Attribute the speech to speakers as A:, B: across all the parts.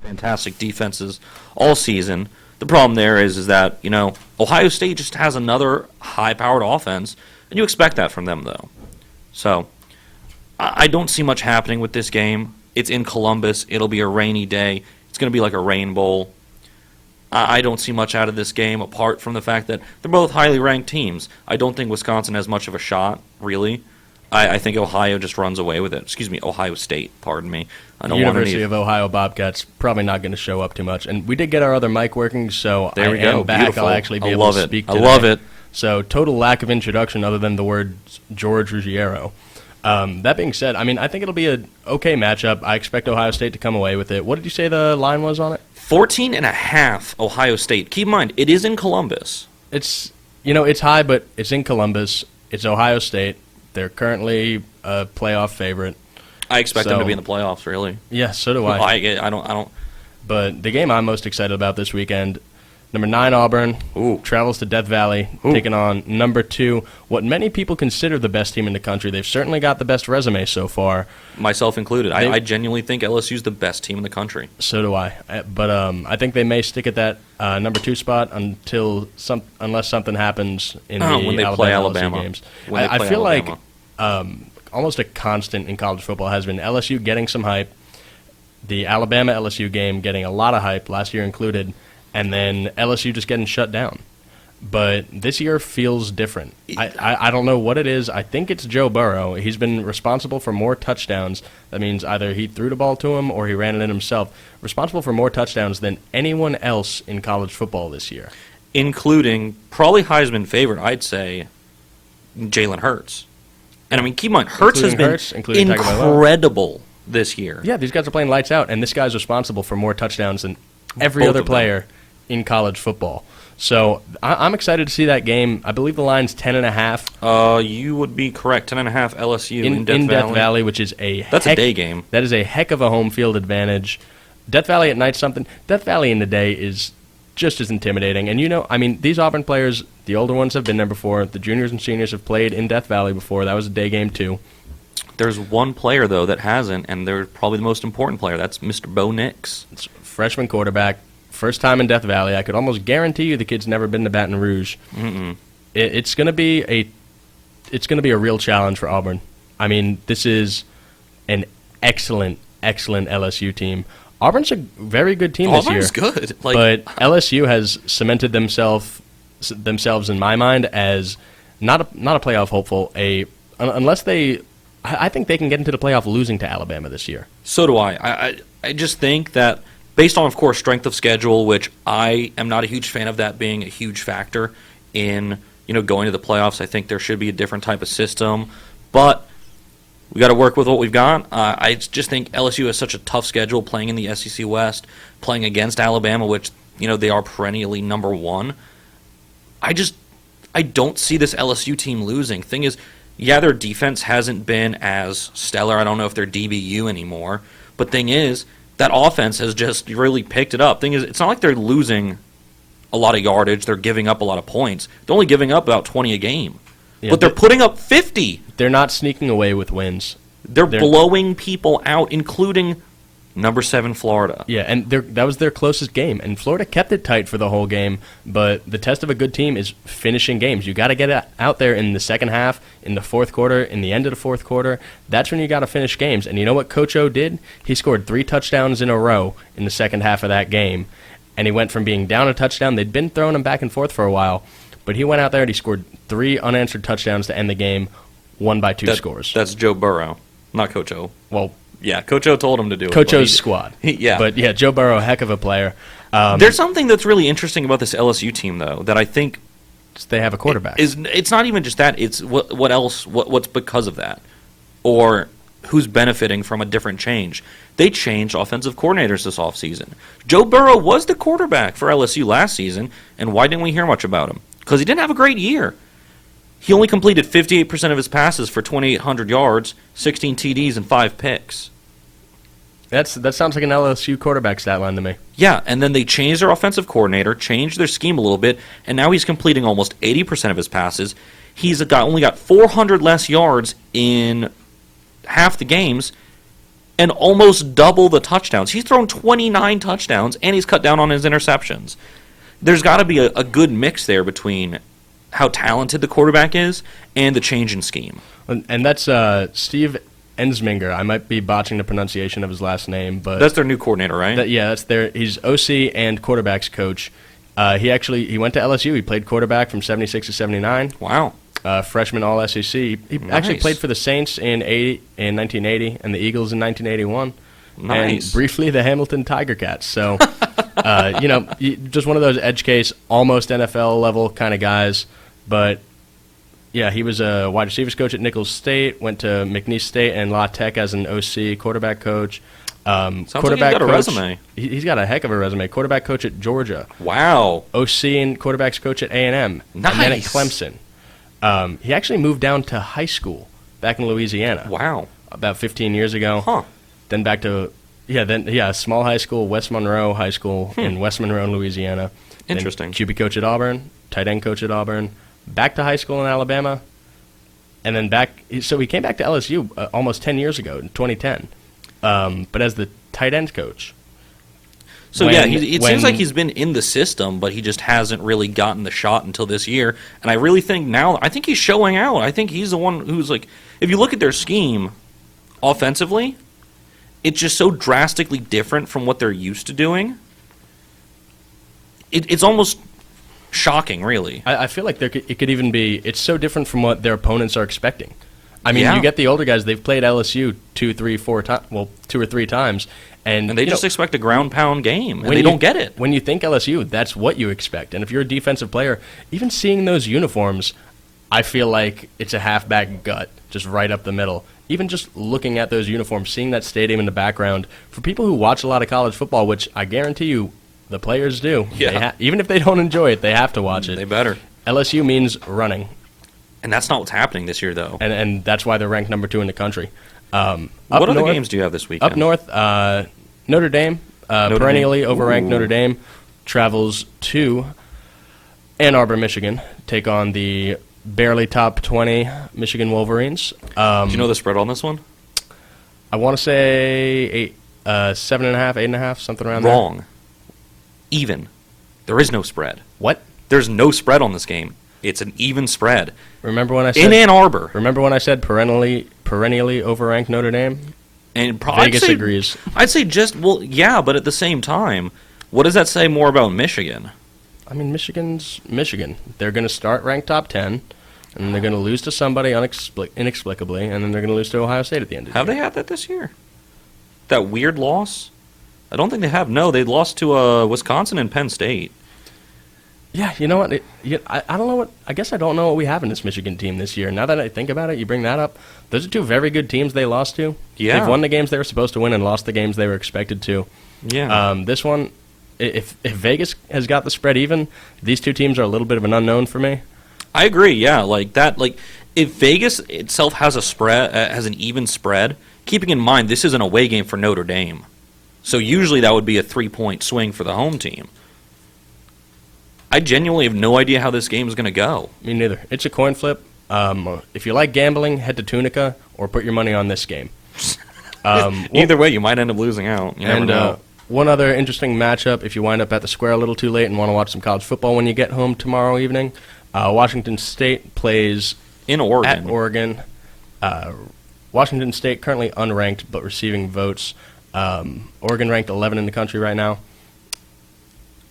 A: fantastic defenses all season. The problem there is that, Ohio State just has another high-powered offense, and you expect that from them, though. So, I don't see much happening with this game. It's in Columbus. It'll be a rainy day. It's going to be like a rain bowl. I don't see much out of this game apart from the fact that they're both highly ranked teams. I don't think Wisconsin has much of a shot, really. I think Ohio just runs away with it. Excuse me, Ohio State, pardon me.
B: The University of Ohio Bobcats probably not going to show up too much. And we did get our other mic working, so
A: there we go.
B: Back.
A: Beautiful.
B: I'll actually be able to speak today.
A: I love it.
B: So total lack of introduction other than the word George Ruggiero. That being said, I think it'll be an okay matchup. I expect Ohio State to come away with it. What did you say the line was on it?
A: 14.5 Ohio State. Keep in mind, it is in Columbus.
B: It's high, but it's in Columbus. It's Ohio State. They're currently a playoff favorite.
A: I expect them to be in the playoffs, really.
B: Yeah, so do I.
A: I don't.
B: But the game I'm most excited about this weekend, number 9 Auburn travels to Death Valley, taking on number 2, what many people consider the best team in the country. They've certainly got the best resume so far. Myself
A: included. I genuinely think LSU's the best team in the country.
B: So do I. But I think they may stick at that number 2 spot unless something happens in
A: when they play Alabama
B: games. I feel like almost a constant in college football has been LSU getting some hype, the Alabama-LSU game getting a lot of hype, last year included, and then LSU just getting shut down. But this year feels different. I don't know what it is. I think it's Joe Burrow. He's been responsible for more touchdowns. That means either he threw the ball to him or he ran it in himself. Responsible for more touchdowns than anyone else in college football this year.
A: Including, probably Heisman favorite, I'd say, Jalen Hurts. And keep in mind, Hurts has been incredible this year.
B: Yeah, these guys are playing lights out, and this guy's responsible for more touchdowns than every other player in college football. So I'm excited to see that game. I believe the line's 10.5.
A: You would be correct. 10.5 LSU
B: in Death Valley, which is a
A: day game.
B: That is a heck of a home field advantage. Death Valley at night's something. Death Valley in the day is just as intimidating. And these Auburn players, the older ones have been there before. The juniors and seniors have played in Death Valley before. That was a day game too.
A: There's one player, though, that hasn't, and they're probably the most important player. That's Mr. Bo Nix.
B: It's a freshman quarterback, first time in Death Valley. I could almost guarantee you the kid's never been to Baton Rouge. It's going to be a real challenge for Auburn. This is an excellent LSU team. Auburn's a very good team this year.
A: Auburn's good.
B: But LSU has cemented themselves in my mind as not a playoff hopeful. Unless I think they can get into the playoff losing to Alabama this year.
A: So do I. I just think that based on, of course, strength of schedule, which I am not a huge fan of that being a huge factor in going to the playoffs. I think there should be a different type of system, but we got to work with what we've got. I just think LSU has such a tough schedule playing in the SEC West, playing against Alabama, which they are perennially number 1. I don't see this LSU team losing. Thing is, yeah, their defense hasn't been as stellar. I don't know if they're DBU anymore. But thing is, that offense has just really picked it up. Thing is, it's not like they're losing a lot of yardage. They're giving up a lot of points. They're only giving up about 20 a game. Yeah, but they're putting up 50.
B: They're not sneaking away with wins.
A: They're blowing people out, including number 7 Florida.
B: Yeah, and that was their closest game. And Florida kept it tight for the whole game. But the test of a good team is finishing games. You got to get it out there in the second half, in the fourth quarter, in the end of the fourth quarter. That's when you got to finish games. And you know what Coach O did? He scored 3 touchdowns in a row in the second half of that game. And he went from being down a touchdown. They'd been throwing him back and forth for a while. But he went out there and he scored 3 unanswered touchdowns to end the game, won by 2 scores.
A: That's Joe Burrow, not Coach O.
B: Well,
A: yeah, Coach O told him to do it.
B: Coach O's squad.
A: Yeah.
B: But, yeah, Joe Burrow, heck of a player.
A: There's something that's really interesting about this LSU team, though, that I think
B: they have a quarterback.
A: It's not even just that. It's what else, what's because of that, or who's benefiting from a different change. They changed offensive coordinators this offseason. Joe Burrow was the quarterback for LSU last season, and why didn't we hear much about him? Because he didn't have a great year. He only completed 58% of his passes for 2,800 yards, 16 TDs, and 5 picks.
B: That sounds like an LSU quarterback stat line to me.
A: Yeah, and then they changed their offensive coordinator, changed their scheme a little bit, and now he's completing almost 80% of his passes. He's only got 400 less yards in half the games, and almost double the touchdowns. He's thrown 29 touchdowns, and he's cut down on his interceptions. There's got to be a good mix there between how talented the quarterback is and the change in scheme.
B: And that's Steve Ensminger. I might be botching the pronunciation of his last name, but
A: that's their new coordinator, right?
B: That's their. He's OC and quarterbacks coach. He went to LSU. He played quarterback from 76 to 79.
A: Wow.
B: Freshman All SEC. He actually played for the Saints in 1980 and the Eagles in 1981.
A: Nice.
B: And briefly the Hamilton Tiger Cats. So, just one of those edge case, almost NFL level kind of guys. But yeah, he was a wide receivers coach at Nicholls State. Went to McNeese State and La Tech as an OC quarterback coach.
A: Sounds like he's got a resume.
B: He's got a heck of a resume. Quarterback coach at Georgia.
A: Wow.
B: OC and quarterbacks coach at A&M.
A: Nice.
B: And then at Clemson. He actually moved down to high school back in Louisiana.
A: Wow.
B: About 15 years ago.
A: Huh.
B: Then back to, small high school, West Monroe High School in West Monroe, Louisiana.
A: Interesting.
B: Then QB coach at Auburn, tight end coach at Auburn, back to high school in Alabama, and then back. So he came back to LSU almost 10 years ago in 2010, but as the tight end coach.
A: So it seems like he's been in the system, but he just hasn't really gotten the shot until this year. And I really think I think he's showing out. I think he's the one who's like, if you look at their scheme offensively, it's just so drastically different from what they're used to doing. It's almost shocking, really.
B: I feel like it could even be, it's so different from what their opponents are expecting. I mean, you get the older guys, they've played LSU 2 or 3 times. And
A: they just expect a ground pound game, and they don't get it.
B: When you think LSU, that's what you expect. And if you're a defensive player, even seeing those uniforms, I feel like it's a halfback gut, just right up the middle. Even just looking at those uniforms, seeing that stadium in the background, for people who watch a lot of college football, which I guarantee you the players do, even if they don't enjoy it, they have to watch it.
A: They better.
B: LSU means running.
A: And that's not what's happening this year, though.
B: And that's why they're ranked number 2 in the country.
A: What other games do you have this weekend?
B: Up north, Notre Dame, perennially overranked Notre Dame, travels to Ann Arbor, Michigan, take on the barely top 20 Michigan Wolverines.
A: Do you know the spread on this one?
B: I want to say 7.5, 8.5, something around there.
A: Wrong. Even. There is no spread.
B: What?
A: There's no spread on this game. It's an even spread.
B: Remember when I said
A: in Ann Arbor?
B: Remember when I said perennially overranked Notre Dame?
A: And
B: Vegas agrees.
A: I'd say but at the same time, what does that say more about Michigan?
B: I mean, Michigan's Michigan. They're going to start ranked top 10, and they're going to lose to somebody inexplicably, and then they're going to lose to Ohio State at the end of the year.
A: Have they had that this year? That weird loss? I don't think they have. No, they lost to Wisconsin and Penn State.
B: Yeah, you know what? I don't know what. I guess I don't know what we have in this Michigan team this year. Now that I think about it, you bring that up. Those are 2 very good teams they lost to.
A: Yeah,
B: they've won the games they were supposed to win and lost the games they were expected to.
A: Yeah.
B: This one, if Vegas has got the spread even, these 2 teams are a little bit of an unknown for me.
A: I agree. Yeah, like that. Like if Vegas itself has a spread, has an even spread, keeping in mind this is an away game for Notre Dame, so usually that would be a 3-point swing for the home team. I genuinely have no idea how this game is going to go.
B: Me neither. It's a coin flip. If you like gambling, head to Tunica or put your money on this game.
A: Either way, you might end up losing out. You never know.
B: One other interesting matchup, if you wind up at the Square a little too late and want to watch some college football when you get home tomorrow evening, Washington State plays
A: in Oregon.
B: At Oregon. Washington State currently unranked but receiving votes. Oregon ranked 11 in the country right now.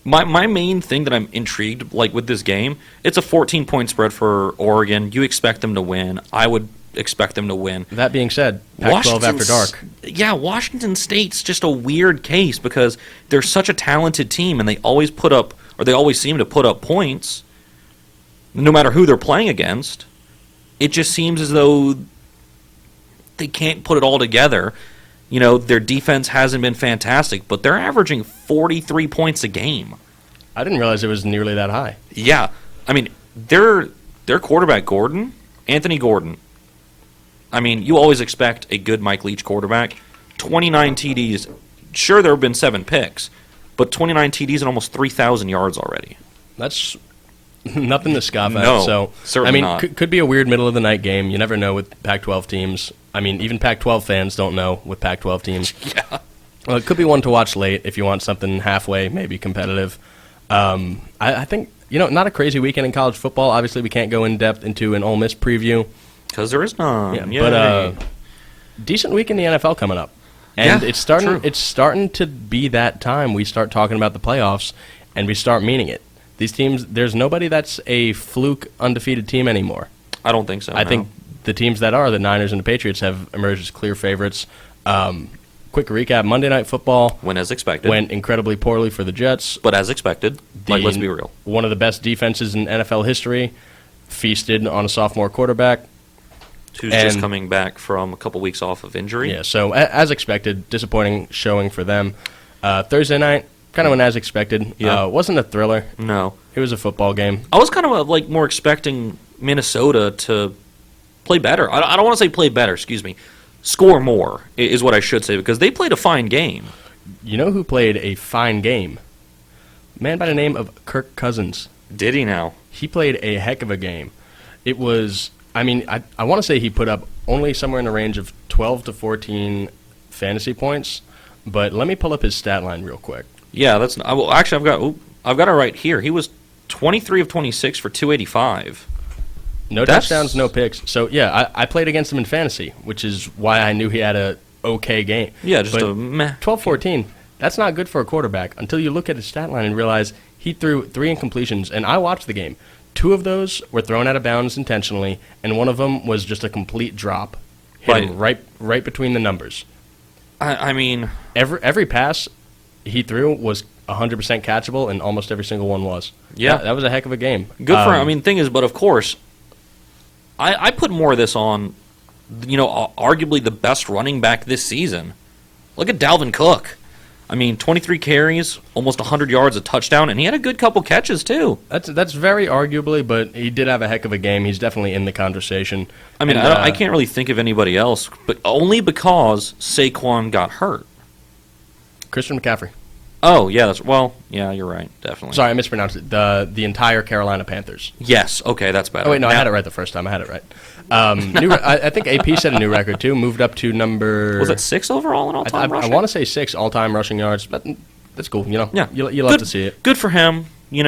A: My main thing that I'm intrigued with this game, it's a 14-point spread for Oregon. You expect them to win. I would expect them to win.
B: That being said, Pac-12 after dark.
A: Yeah, Washington State's just a weird case because they're such a talented team and they always seem to put up points no matter who they're playing against. It just seems as though they can't put it all together. You know, their defense hasn't been fantastic, but they're averaging 43 points a game.
B: I didn't realize it was nearly that high.
A: Yeah. I mean, their quarterback, Anthony Gordon, I mean, you always expect a good Mike Leach quarterback. 29 TDs. Sure, there have been 7 picks, but 29 TDs and almost 3,000 yards already.
B: That's nothing to scoff at.
A: No,
B: so,
A: certainly
B: not. Could be a weird middle-of-the-night game. You never know with Pac-12 teams. I mean, even Pac-12 fans don't know with Pac-12 teams.
A: Yeah.
B: Well, it could be one to watch late if you want something halfway, maybe competitive. I think, not a crazy weekend in college football. Obviously, we can't go in depth into an Ole Miss preview.
A: Because there is none.
B: Yeah, but decent week in the NFL coming up. And
A: Yeah,
B: it's starting.
A: true.
B: It's starting to be that time we start talking about the playoffs, and we start meaning it. These teams, there's nobody that's a fluke undefeated team anymore.
A: I don't think so.
B: I
A: no.
B: think the teams that are, the Niners and the Patriots, have emerged as clear favorites. Quick recap, Monday Night Football
A: went as expected.
B: went incredibly poorly for the Jets.
A: But as expected. Let's be real.
B: One of the best defenses in NFL history feasted on a sophomore quarterback.
A: Who's just coming back from a couple weeks off of injury.
B: Yeah, so as expected, disappointing showing for them. Thursday night, kind of went as expected.
A: Yeah.
B: Wasn't a thriller.
A: No.
B: It was a football game.
A: I was kind of more expecting Minnesota to play better. I don't want to say play better, excuse me. Score more is what I should say, because they played a fine game.
B: You know who played a fine game? A man by the name of Kirk Cousins.
A: Did he now?
B: He played a heck of a game. It was, I want to say he put up only somewhere in the range of 12 to 14 fantasy points, but let me pull up his stat line real quick.
A: Yeah, that's actually I've got it right here. He was 23 of 26 for 285.
B: No touchdowns, no picks. So, yeah, I played against him in fantasy, which is why I knew he had a okay game.
A: Yeah, just
B: but
A: a meh.
B: 12-14, that's not good for a quarterback until you look at his stat line and realize he threw 3 incompletions, and I watched the game. 2 of those were thrown out of bounds intentionally, and one of them was just a complete drop. Hit him right between the numbers.
A: I mean...
B: Every pass he threw was 100% catchable, and almost every single one was.
A: Yeah.
B: That was a heck of a game.
A: Good for him. Thing is, but of course... I put more of this on, arguably the best running back this season. Look at Dalvin Cook. 23 carries, almost 100 yards, a touchdown, and he had a good couple catches, too.
B: That's very arguably, but he did have a heck of a game. He's definitely in the conversation.
A: I can't really think of anybody else, but only because Saquon got hurt.
B: Christian McCaffrey.
A: Oh, yeah, you're right, definitely.
B: Sorry, I mispronounced it. The entire Carolina Panthers.
A: Yes, okay, that's better.
B: Oh, wait, no, I had it right the first time. I had it right. I think AP set a new record, too. Moved up to number...
A: Was it 6 overall in all-time rushing?
B: I want to say 6 all-time rushing yards, but that's cool.
A: Yeah.
B: You love to see it.
A: Good for him. You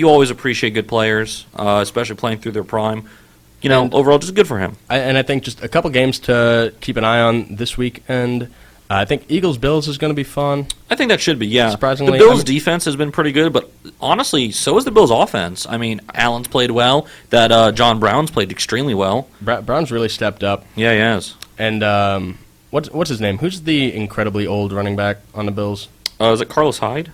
A: always appreciate good players, especially playing through their prime. Overall, just good for him.
B: I think just a couple games to keep an eye on this week, and I think Eagles-Bills is going to be fun.
A: I think that should be, yeah.
B: Surprisingly,
A: the Bills' defense has been pretty good, but honestly, so has the Bills' offense. Allen's played well. That John Brown's played extremely well.
B: Brown's really stepped up.
A: Yeah, he has.
B: And what's his name? Who's the incredibly old running back on the Bills?
A: Is it Carlos Hyde?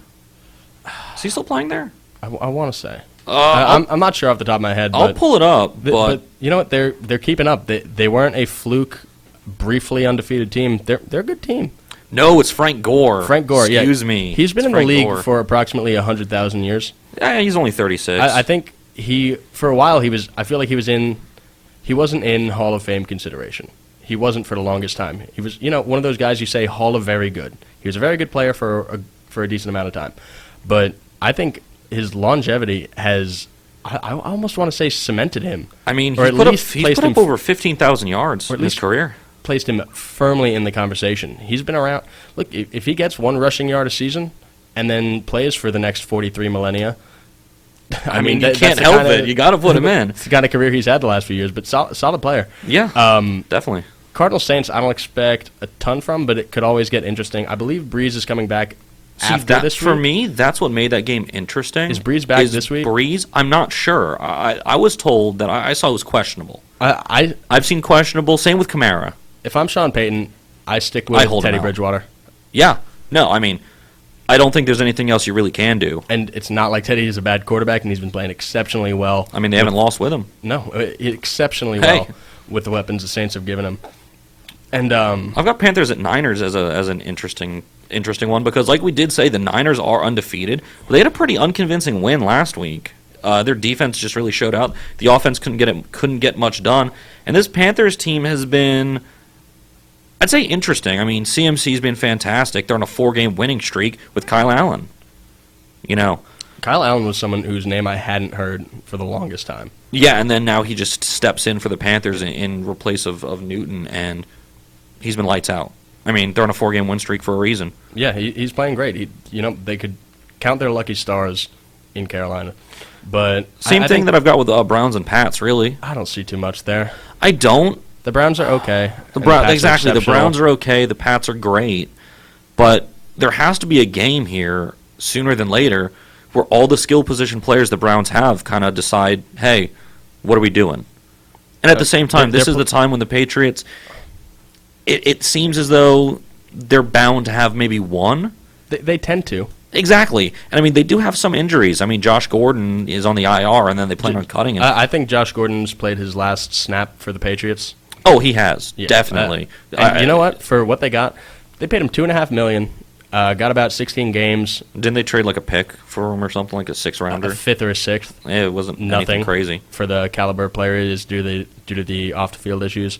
A: Is he still playing there?
B: I want to say. I'm not sure off the top of my head.
A: I'll pull it up.
B: But you know what? They're keeping up. They weren't a fluke, briefly undefeated team. They're a good team.
A: No, it's Frank Gore. Excuse
B: yeah.
A: me.
B: He's been in the league for approximately 100,000 years.
A: Yeah, he's only 36.
B: I think for a while I feel like he wasn't in Hall of Fame consideration. He wasn't for the longest time. He was, one of those guys you say Hall of Very Good. He was a very good player for a decent amount of time. But I think his longevity has, I almost want to say, cemented him.
A: He's put up over 15,000 yards in his career.
B: Placed him firmly in the conversation. He's been around. Look, if he gets 1 rushing yard a season and then plays for the next 43 millennia,
A: you can't help it. You got to put him in.
B: It's the kind of career he's had the last few years, but solid player.
A: Yeah, definitely.
B: Cardinals Saints, I don't expect a ton from, but it could always get interesting. I believe Breeze is coming back after this week.
A: For me, that's what made that game interesting.
B: Is Breeze back this week?
A: Breeze, I'm not sure. I was told that I saw it was questionable.
B: I've
A: seen questionable. Same with Kamara.
B: If I'm Sean Payton, I stick with Teddy Bridgewater.
A: Yeah. No, I don't think there's anything else you really can do.
B: And it's not like Teddy is a bad quarterback, and he's been playing exceptionally well.
A: They haven't lost with him.
B: No, exceptionally well with the weapons the Saints have given him. And
A: I've got Panthers at Niners as an interesting one, because like we did say, the Niners are undefeated. But they had a pretty unconvincing win last week. Their defense just really showed out. The offense couldn't get much done. And this Panthers team has been, I'd say, interesting. CMC's been fantastic. They're on a 4-game winning streak with Kyle Allen.
B: Kyle Allen was someone whose name I hadn't heard for the longest time.
A: Yeah, and then now he just steps in for the Panthers in replace of Newton, and he's been lights out. I mean, they're on a 4-game win streak for a reason.
B: Yeah, he's playing great. They could count their lucky stars in Carolina. But
A: Same
B: I
A: thing
B: think
A: that I've got with Browns and Pats, really.
B: I don't see too much there.
A: I don't.
B: The Browns are okay.
A: Exactly. The Browns are okay. The Pats are great. But there has to be a game here sooner than later where all the skill position players the Browns have kind of decide, hey, what are we doing? And at the same time, this is the time when the Patriots, it seems as though they're bound to have maybe one.
B: They tend to.
A: Exactly. And, I mean, they do have some injuries. I mean, Josh Gordon is on the IR, and then they plan on cutting him.
B: I think Josh Gordon's played his last snap for the Patriots.
A: Oh, he has. Yeah, definitely.
B: And you know what? For what they got, they paid him $2.5 million. Got about 16 games.
A: Didn't they trade like a pick for him or something, like a 6-rounder?
B: A 5th or a 6th.
A: It wasn't
B: nothing
A: anything crazy.
B: For the caliber player it is due to the off-the-field issues.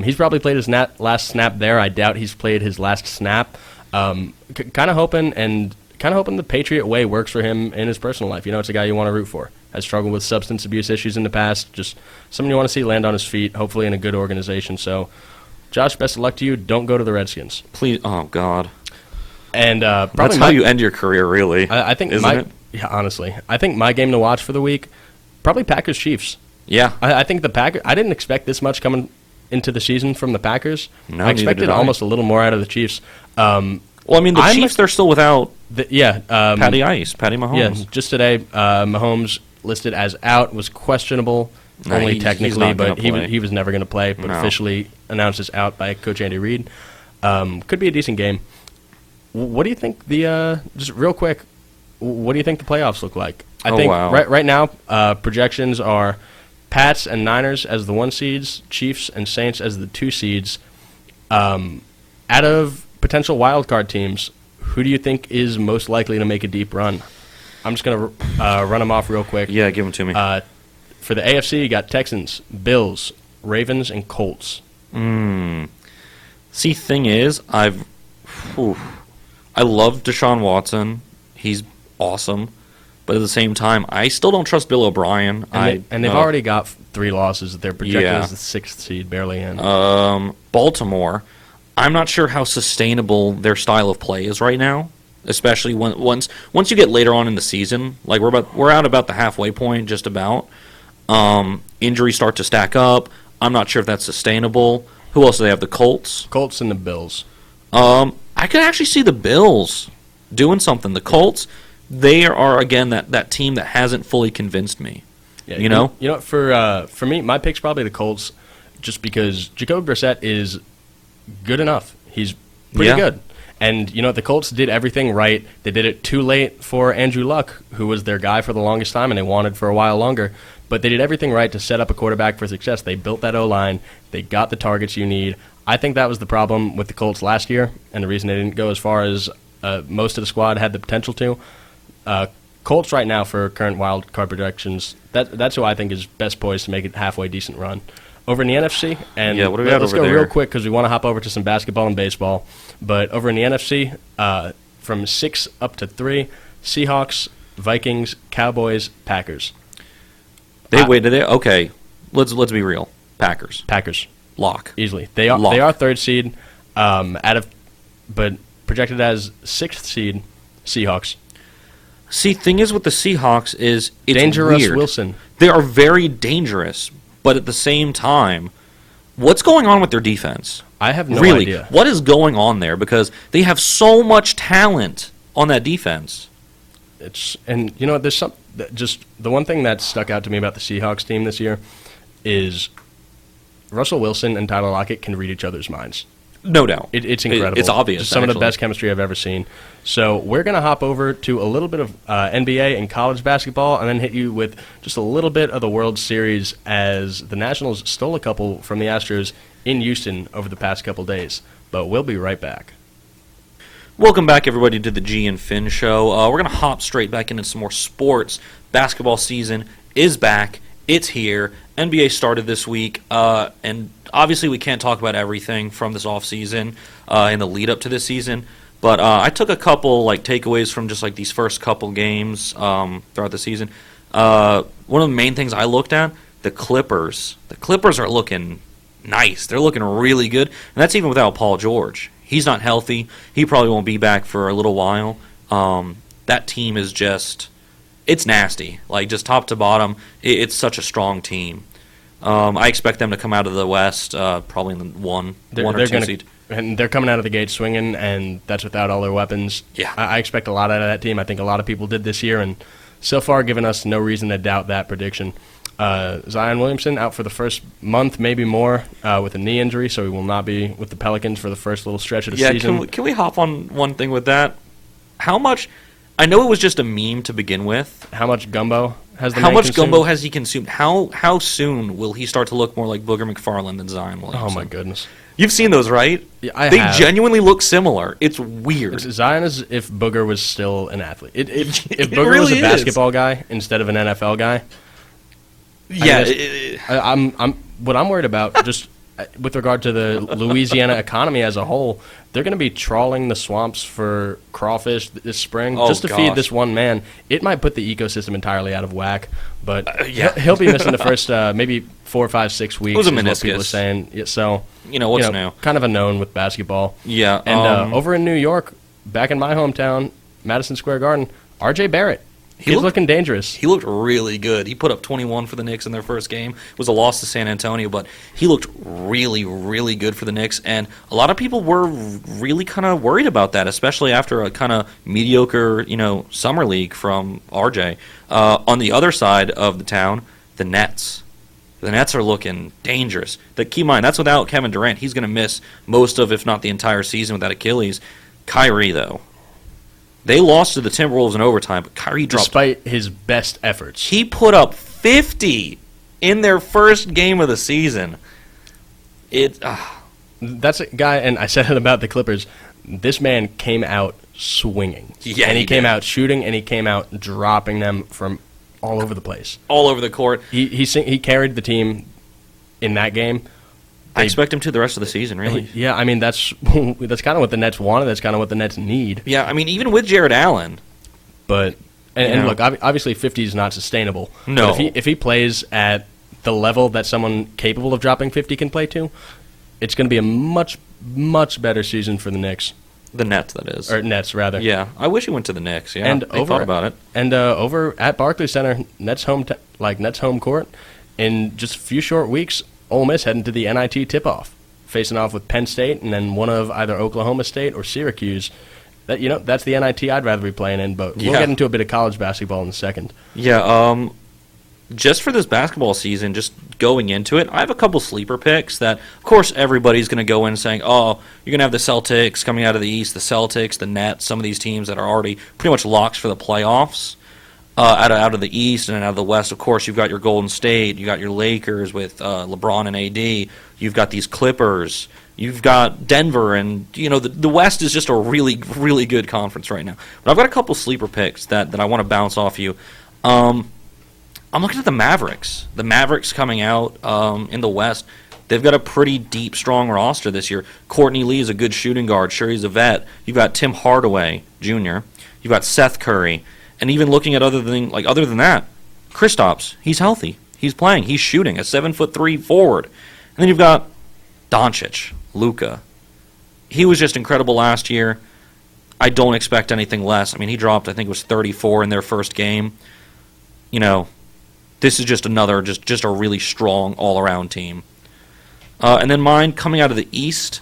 B: He's probably played his last snap there. I doubt he's played his last snap. Kind of hoping the Patriot way works for him in his personal life. It's a guy you want to root for. Has struggled with substance abuse issues in the past. Just someone you want to see land on his feet, hopefully in a good organization. So, Josh, best of luck to you. Don't go to the Redskins.
A: Please. Oh, God.
B: And probably
A: that's how you end your career, really.
B: I think
A: isn't it?
B: Yeah, honestly, I think my game to watch for the week, probably Packers Chiefs.
A: Yeah.
B: I think the Packers. I didn't expect this much coming into the season from the Packers.
A: No,
B: I expected almost a little more out of the Chiefs.
A: Well, I mean, the Chiefs, they're still without Patty Mahomes.
B: Yeah, just today, Mahomes listed as out, was questionable, only technically, but he was never going to play, but officially announced as out by Coach Andy Reid. Could be a decent game. What do you think just real quick, what do you think the playoffs look like? I think right now, projections are Pats and Niners as the 1 seeds, Chiefs and Saints as the 2 seeds. Out of potential wildcard teams, who do you think is most likely to make a deep run? I'm just going to run them off real quick.
A: Yeah, give them to me.
B: For the AFC, you got Texans, Bills, Ravens, and Colts.
A: See, thing is, I love Deshaun Watson. He's awesome. But at the same time, I still don't trust Bill O'Brien.
B: And they've already got 3 losses. They're projected as the 6th seed, barely in.
A: Baltimore, I'm not sure how sustainable their style of play is right now, especially once you get later on in the season. Like we're at about the halfway point, just about. Injuries start to stack up. I'm not sure if that's sustainable. Who else do they have? The Colts?
B: Colts and the Bills.
A: I could actually see the Bills doing something. The Colts, they are, again, that team that hasn't fully convinced me.
B: Yeah, you know what, for me, my pick's probably the Colts, just because Jacoby Brissett is good enough. He's pretty good. And, the Colts did everything right. They did it too late for Andrew Luck, who was their guy for the longest time, and they wanted for a while longer. But they did everything right to set up a quarterback for success. They built that O-line. They got the targets you need. I think that was the problem with the Colts last year, and the reason they didn't go as far as most of the squad had the potential to. Colts right now for current wild card projections, that's who I think is best poised to make a halfway decent run. Over in the NFC, and
A: what do we got
B: let's
A: over
B: go
A: there?
B: real quick because we want to hop over to some basketball and baseball. But over in the NFC, from 6 up to 3, Seahawks, Vikings, Cowboys, Packers.
A: Okay, let's be real. Packers lock
B: easily. They are 3rd seed, but projected as 6th seed. Seahawks.
A: See, thing is with the Seahawks is it's
B: dangerous.
A: Weird.
B: Wilson.
A: They are very dangerous, but at the same time, what's going on with their defense?
B: I have no
A: really,
B: idea.
A: What is going on there? Because they have so much talent on that defense.
B: There's just the one thing that stuck out to me about the Seahawks team this year is Russell Wilson and Tyler Lockett can read each other's minds.
A: No doubt.
B: It's incredible.
A: It's obvious.
B: Just some of the best chemistry I've ever seen. So we're going to hop over to a little bit of NBA and college basketball and then hit you with just a little bit of the World Series as the Nationals stole a couple from the Astros in Houston over the past couple days. But we'll be right back.
A: Welcome back, everybody, to the G and Finn Show. We're going to hop straight back into some more sports. Basketball season is back. It's here. NBA started this week, and obviously we can't talk about everything from this offseason in the lead-up to this season, But I took a couple like takeaways from just like these first couple games throughout the season. One of the main things I looked at, the Clippers. The Clippers are looking nice. They're looking really good, and that's even without Paul George. He's not healthy. He probably won't be back for a little while. That team is just, it's nasty. Like, just top to bottom, it's such a strong team. I expect them to come out of the West probably in the one or two seed.
B: And they're coming out of the gate swinging, and that's without all their weapons.
A: Yeah.
B: I expect a lot out of that team. I think a lot of people did this year, and so far given us no reason to doubt that prediction. Zion Williamson out for the first month, maybe more, with a knee injury, so he will not be with the Pelicans for the first little stretch of the season.
A: Yeah, can we hop on one thing with that? How much? I know it was just a meme to begin with.
B: How much gumbo has the
A: How
B: man
A: much
B: consumed?
A: gumbo has he consumed? How soon will he start to look more like Booger McFarland than Zion Williamson?
B: Oh, my goodness.
A: You've seen those, right?
B: Yeah,
A: They
B: have.
A: genuinely look similar. It's weird.
B: Zion is if Booger was still an athlete. If
A: It
B: Booger was
A: really
B: a
A: is.
B: basketball guy instead of an NFL guy,
A: Yeah,
B: I'm what I'm worried about just with regard to the Louisiana economy as a whole. They're going to be trawling the swamps for crawfish this spring just to feed
A: gosh.
B: this one man. It might put the ecosystem entirely out of whack, but
A: yeah.
B: he'll be missing the first maybe 4, 5, 6 weeks.
A: was a
B: is what people are
A: meniscus.
B: saying. Yeah, so
A: what's new?
B: kind of a known with basketball.
A: Yeah,
B: And over in New York, back in my hometown, Madison Square Garden, R.J. Barrett. He's
A: looked-
B: looking dangerous.
A: He looked really good. He put up 21 for the Knicks in their first game. It was a loss to San Antonio, but he looked really, really good for the Knicks. And a lot of people were really kind of worried about that, especially after a kind of mediocre, summer league from RJ. On the other side of the town, the Nets. The Nets are looking dangerous. Keep in mind, that's without Kevin Durant. He's going to miss most of, if not the entire season without Achilles. Kyrie, though. They lost to the Timberwolves in overtime, but Kyrie dropped.
B: Despite his best efforts.
A: He put up 50 in their first game of the season.
B: That's a guy, and I said it about the Clippers. This man came out swinging.
A: Yeah,
B: and he
A: he
B: came
A: did.
B: out shooting, and he came out dropping them from all over the place.
A: all over the court.
B: He carried the team in that game.
A: I expect him to the rest of the season, really.
B: Yeah, I mean, that's kind of what the Nets wanted. That's kind of what the Nets need.
A: Yeah, I mean, even with Jared Allen.
B: But and look, obviously 50 is not sustainable.
A: No.
B: But if he plays at the level that someone capable of dropping 50 can play to, it's going to be a much, much better season for the Knicks.
A: The Nets, that is.
B: Or Nets, rather.
A: Yeah, I wish he went to the Knicks. Yeah,
B: And
A: I thought about it.
B: And over at Barclays Center, Nets home court, in just a few short weeks, Ole Miss heading to the NIT tip-off, facing off with Penn State and then one of either Oklahoma State or Syracuse. That's the NIT I'd rather be playing in, but we'll
A: Yeah.
B: get into a bit of college basketball in a second.
A: Yeah, just for this basketball season, just going into it, I have a couple sleeper picks that, of course, everybody's going to go in saying, oh, you're going to have the Celtics coming out of the East, the Celtics, the Nets, some of these teams that are already pretty much locks for the playoffs. Out of the East and out of the West, of course, you've got your Golden State, you got your Lakers with LeBron and AD, you've got these Clippers, you've got Denver, and the West is just a really, really good conference right now. But I've got a couple sleeper picks that I want to bounce off you. I'm looking at the Mavericks. The Mavericks coming out in the West. They've got a pretty deep, strong roster this year. Courtney Lee is a good shooting guard. Sure, he's a vet. You've got Tim Hardaway Jr. You've got Seth Curry. And even looking at other than that, Kristaps, he's healthy. He's playing. He's shooting. A 7'3" forward. And then you've got Doncic, Luka. He was just incredible last year. I don't expect anything less. I mean, he dropped, I think it was 34 in their first game. This is just another, just a really strong all-around team. And then mine coming out of the East.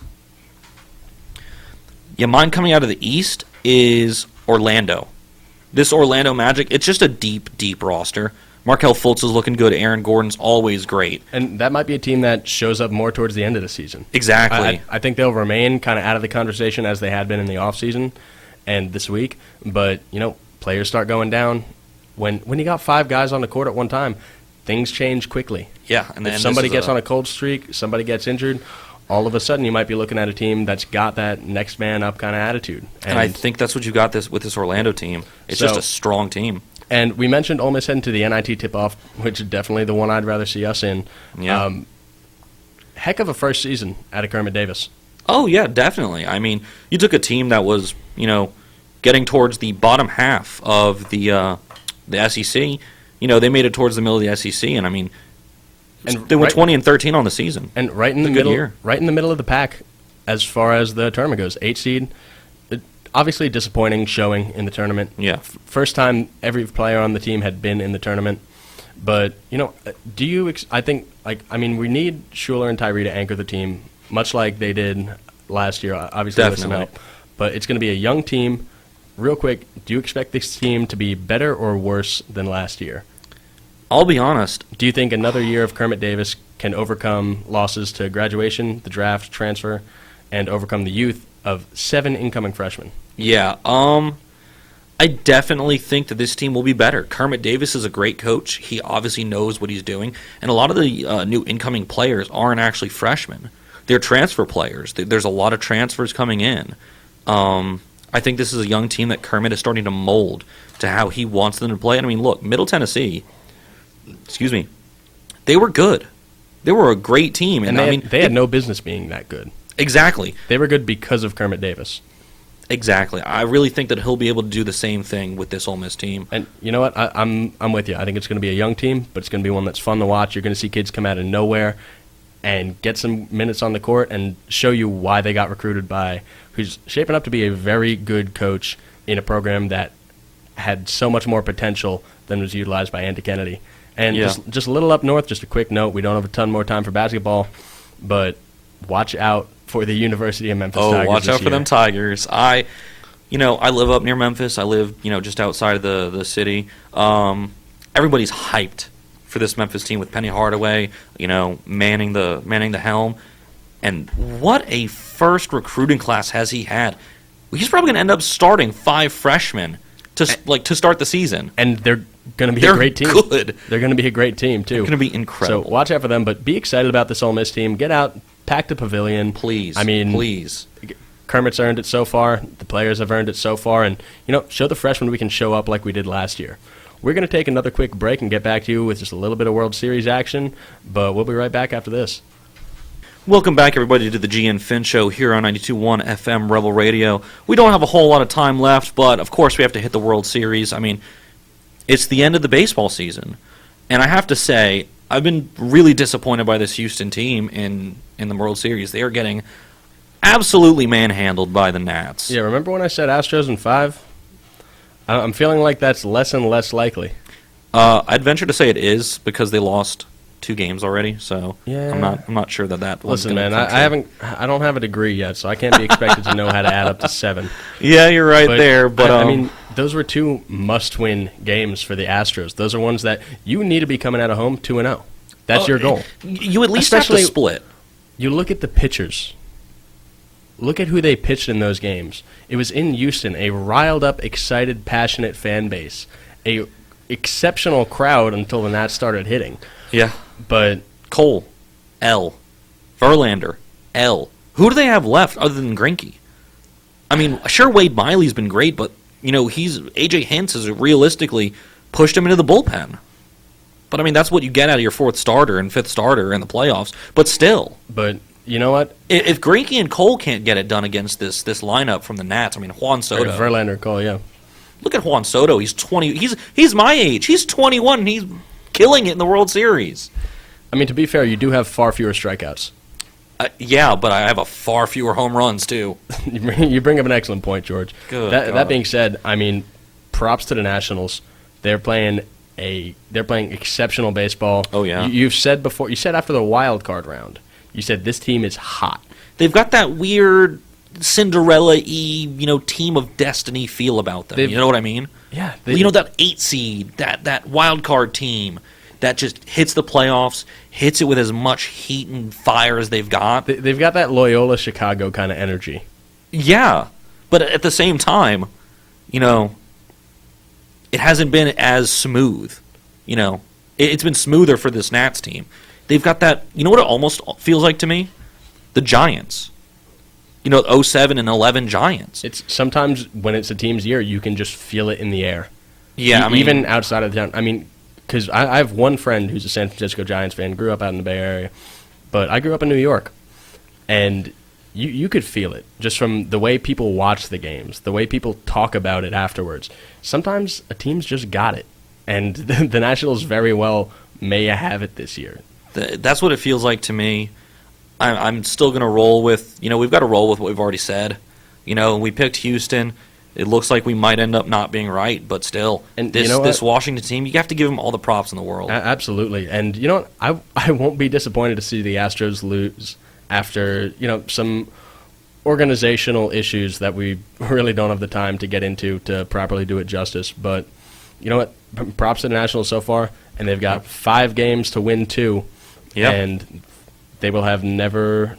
A: Yeah, mine coming out of the East is Orlando. This Orlando Magic, it's just a deep, deep roster. Markelle Fultz is looking good. Aaron Gordon's always great.
B: And that might be a team that shows up more towards the end of the season.
A: Exactly.
B: I think they'll remain kind of out of the conversation as they had been in the offseason and this week. But, players start going down. When you got 5 guys on the court at one time, things change quickly.
A: Yeah. And then
B: if somebody gets on a cold streak, somebody gets injured, all of a sudden you might be looking at a team that's got that next man up kind of attitude.
A: And I think that's what you got with this Orlando team. It's just a strong team.
B: And we mentioned Ole Miss heading to the NIT tip-off, which is definitely the one I'd rather see us in.
A: Yeah.
B: Heck of a first season out of Kermit Davis.
A: Oh, yeah, definitely. I mean, you took a team that was, getting towards the bottom half of the SEC. They made it towards the middle of the SEC, and I mean, they went 20-13 on the season.
B: And right in the middle of the pack as far as the tournament goes. 8 seed, obviously disappointing showing in the tournament.
A: Yeah.
B: First time every player on the team had been in the tournament. But, do you I think, we need Schuler and Tyree to anchor the team, much like they did last year, obviously with some help. But it's going to be a young team. Real quick, do you expect this team to be better or worse than last year?
A: I'll be honest.
B: Do you think another year of Kermit Davis can overcome losses to graduation, the draft, transfer, and overcome the youth of 7 incoming freshmen?
A: Yeah, I definitely think that this team will be better. Kermit Davis is a great coach. He obviously knows what he's doing. And a lot of the new incoming players aren't actually freshmen. They're transfer players. There's a lot of transfers coming in. I think this is a young team that Kermit is starting to mold to how he wants them to play. And I mean, look, Middle Tennessee, they were good. They were a great team.
B: And they had no business being that good.
A: Exactly.
B: They were good because of Kermit Davis.
A: Exactly. I really think that he'll be able to do the same thing with this Ole Miss team.
B: And you know what? I'm with you. I think it's going to be a young team, but it's going to be one that's fun to watch. You're going to see kids come out of nowhere and get some minutes on the court and show you why they got recruited by who's shaping up to be a very good coach in a program that had so much more potential than was utilized by Andy Kennedy. And just a little up north, just a quick note, we don't have a ton more time for basketball, but watch out for the University of Memphis Tigers.
A: Oh, watch out for them Tigers. I live up near Memphis. I live, just outside of the city. Everybody's hyped for this Memphis team with Penny Hardaway, manning the helm. And what a first recruiting class has he had. He's probably going to end up starting 5 freshmen to start the season.
B: And they're going to be a great team.
A: Good.
B: They're going to be a great team, too.
A: They're going to be incredible.
B: So watch out for them, but be excited about this Ole Miss team. Get out, pack the pavilion.
A: Please.
B: Please. Kermit's earned it so far. The players have earned it so far. And, show the freshmen we can show up like we did last year. We're going to take another quick break and get back to you with just a little bit of World Series action, but we'll be right back after this.
A: Welcome back, everybody, to the GN Finn Show here on 92.1 FM Rebel Radio. We don't have a whole lot of time left, but, of course, we have to hit the World Series. I mean, it's the end of the baseball season, and I have to say, I've been really disappointed by this Houston team in the World Series. They are getting absolutely manhandled by the Nats.
B: Yeah, remember when I said Astros in 5? I'm feeling like that's less and less likely.
A: I'd venture to say it is because they lost 2 games already. So yeah. I'm not sure that.
B: Listen, man, I don't have a degree yet, so I can't be expected to know how to add up to 7.
A: Yeah, you're right there. But
B: I mean, those were 2 must-win games for the Astros. Those are ones that you need to be coming out of home 2-0. That's your goal.
A: You at least have to split.
B: You look at the pitchers. Look at who they pitched in those games. It was in Houston, a riled-up, excited, passionate fan base, a exceptional crowd until the Nats started hitting.
A: Yeah.
B: But
A: Cole, L. Verlander, L. Who do they have left other than Greinke? I mean, sure, Wade Miley's been great, but, A.J. Hinch has realistically pushed him into the bullpen. But, I mean, that's what you get out of your 4th starter and 5th starter in the playoffs. But still.
B: But you know what?
A: If Greinke and Cole can't get it done against this lineup from the Nats, I mean, Juan Soto.
B: Verlander, Cole, yeah.
A: Look at Juan Soto. He's 20. He's my age. He's 21, and he's killing it in the World Series.
B: I mean, to be fair, you do have far fewer strikeouts.
A: Yeah, but I have a far fewer home runs, too.
B: You bring up an excellent point, George.
A: Good
B: that being said, I mean, props to the Nationals. They're playing exceptional baseball.
A: Oh, yeah.
B: You said after the wild card round, you said this team is hot.
A: They've got that weird Cinderella-y, team of destiny feel about them. You know what I mean?
B: Yeah.
A: That 8 seed, that wild card team that just hits the playoffs, hits it with as much heat and fire as they've got.
B: They've got that Loyola Chicago kind of energy.
A: Yeah, but at the same time, it hasn't been as smooth. It's been smoother for this Nats team. They've got that, what it almost feels like to me? The Giants. 07 and 11 Giants.
B: It's sometimes when it's a team's year, you can just feel it in the air.
A: Yeah, I mean,
B: even outside of the town. I mean, because I have one friend who's a San Francisco Giants fan, grew up out in the Bay Area, but I grew up in New York. And you could feel it just from the way people watch the games, the way people talk about it afterwards. Sometimes a team's just got it, and the Nationals very well may have it this year.
A: That's what it feels like to me. I'm still going to roll with, we've got to roll with what we've already said. We picked Houston. It looks like we might end up not being right, but still,
B: and
A: this Washington team, you have to give them all the props in the world.
B: Absolutely. And you know what? I won't be disappointed to see the Astros lose after, some organizational issues that we really don't have the time to get into to properly do it justice. But you know what? Props to the Nationals so far, and they've got 5 games to win 2, and they will have never.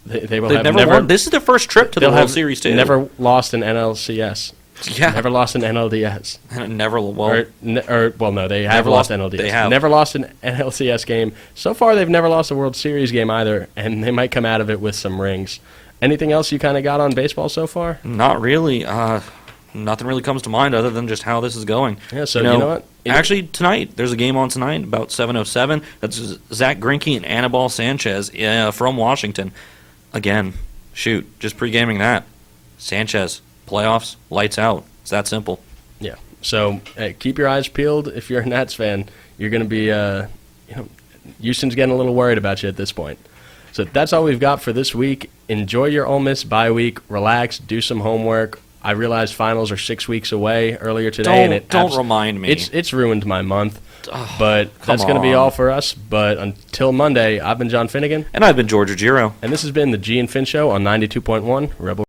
B: They've never
A: won. This is their first trip to the World Series, too.
B: Never lost an NLCS.
A: Yeah.
B: Never lost an NLDS.
A: No,
B: they have lost NLDS.
A: They have.
B: Never lost an NLCS game. So far, they've never lost a World Series game either, and they might come out of it with some rings. Anything else you kind of got on baseball so far?
A: Not really. Nothing really comes to mind other than just how this is going.
B: Yeah, so you know what?
A: Actually, tonight, there's a game on tonight, about 7:07. That's Zach Greinke and Anibal Sanchez from Washington. Again, just pre-gaming that. Sanchez, playoffs, lights out. It's that simple.
B: Yeah. So keep your eyes peeled. If you're a Nats fan, you're going to be, Houston's getting a little worried about you at this point. So that's all we've got for this week. Enjoy your Ole Miss bye week. Relax. Do some homework. I realized finals are 6 weeks away earlier today.
A: Don't remind me.
B: It's ruined my month. But that's going to be all for us. But until Monday, I've been John Finnegan.
A: And I've been George Giro.
B: And this has been the G and Fin Show on 92.1 Rebel